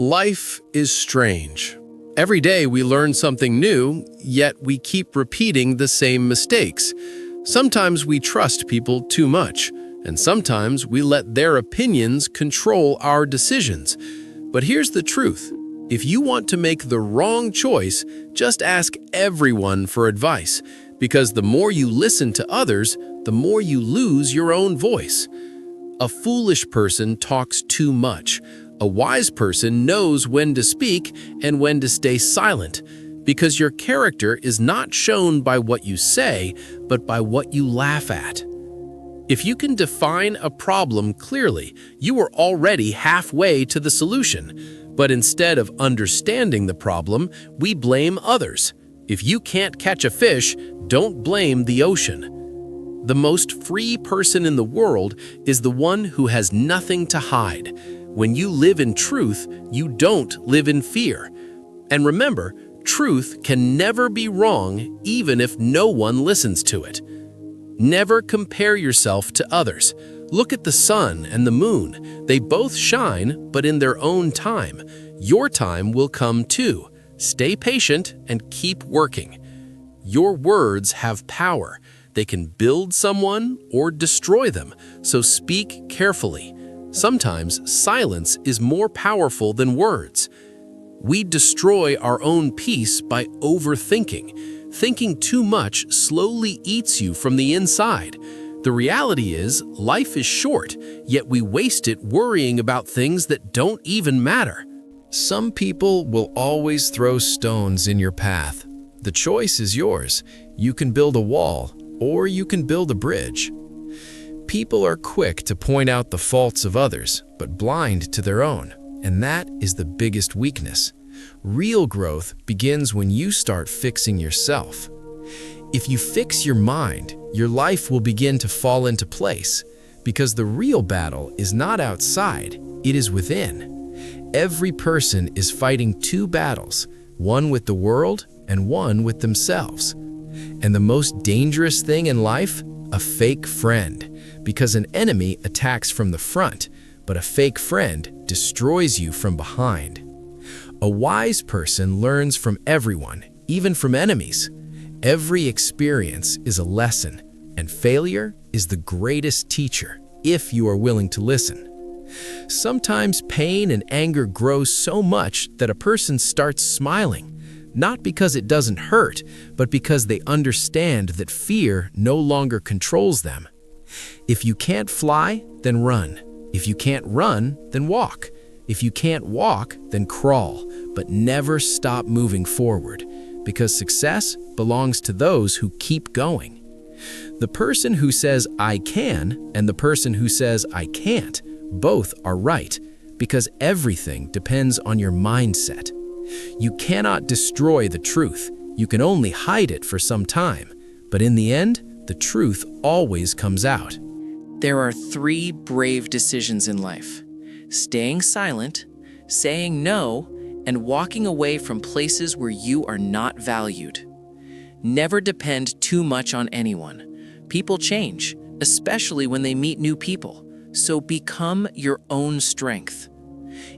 Life is strange. Every day we learn something new, yet we keep repeating the same mistakes. Sometimes we trust people too much, and sometimes we let their opinions control our decisions. But here's the truth. If you want to make the wrong choice, just ask everyone for advice, because the more you listen to others, the more you lose your own voice. A foolish person talks too much. A wise person knows when to speak and when to stay silent, because your character is not shown by what you say, but by what you laugh at. If you can define a problem clearly, you are already halfway to the solution. But instead of understanding the problem, we blame others. If you can't catch a fish, don't blame the ocean. The most free person in the world is the one who has nothing to hide. When you live in truth, you don't live in fear. And remember, truth can never be wrong, even if no one listens to it. Never compare yourself to others. Look at the sun and the moon. They both shine, but in their own time. Your time will come too. Stay patient and keep working. Your words have power. They can build someone or destroy them, so speak carefully. Sometimes silence is more powerful than words. We destroy our own peace by overthinking. Thinking too much slowly eats you from the inside. The reality is, life is short, yet we waste it worrying about things that don't even matter. Some people will always throw stones in your path. The choice is yours. You can build a wall, or you can build a bridge. People are quick to point out the faults of others, but blind to their own, and that is the biggest weakness. Real growth begins when you start fixing yourself. If you fix your mind, your life will begin to fall into place, because the real battle is not outside, it is within. Every person is fighting two battles, one with the world and one with themselves. And the most dangerous thing in life? A fake friend. Because an enemy attacks from the front, but a fake friend destroys you from behind. A wise person learns from everyone, even from enemies. Every experience is a lesson, and failure is the greatest teacher, if you are willing to listen. Sometimes pain and anger grows so much that a person starts smiling. Not because it doesn't hurt, but because they understand that fear no longer controls them. If you can't fly, then run. If you can't run, then walk. If you can't walk, then crawl, but never stop moving forward, because success belongs to those who keep going. The person who says, "I can," and the person who says, "I can't," both are right, because everything depends on your mindset. You cannot destroy the truth. You can only hide it for some time. But in the end, the truth always comes out. There are three brave decisions in life: staying silent, saying no, and walking away from places where you are not valued. Never depend too much on anyone. People change, especially when they meet new people. So become your own strength.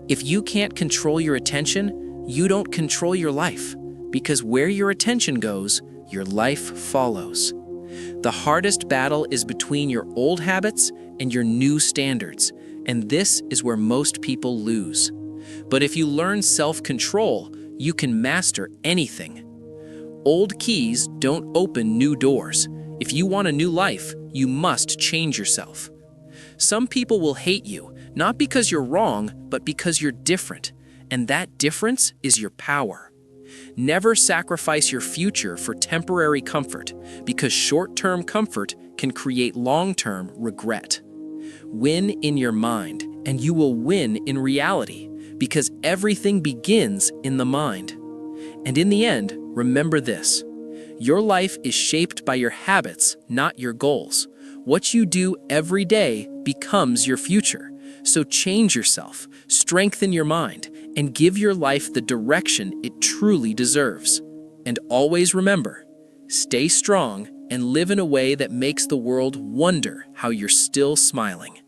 If you can't control your attention, you don't control your life, because where your attention goes, your life follows. The hardest battle is between your old habits and your new standards, and this is where most people lose. But if you learn self-control, you can master anything. Old keys don't open new doors. If you want a new life, you must change yourself. Some people will hate you, not because you're wrong, but because you're different. And that difference is your power. Never sacrifice your future for temporary comfort, because short-term comfort can create long-term regret. Win in your mind, and you will win in reality, because everything begins in the mind. And in the end, remember this: your life is shaped by your habits, not your goals. What you do every day becomes your future. So change yourself, strengthen your mind, and give your life the direction it truly deserves. And always remember, stay strong and live in a way that makes the world wonder how you're still smiling.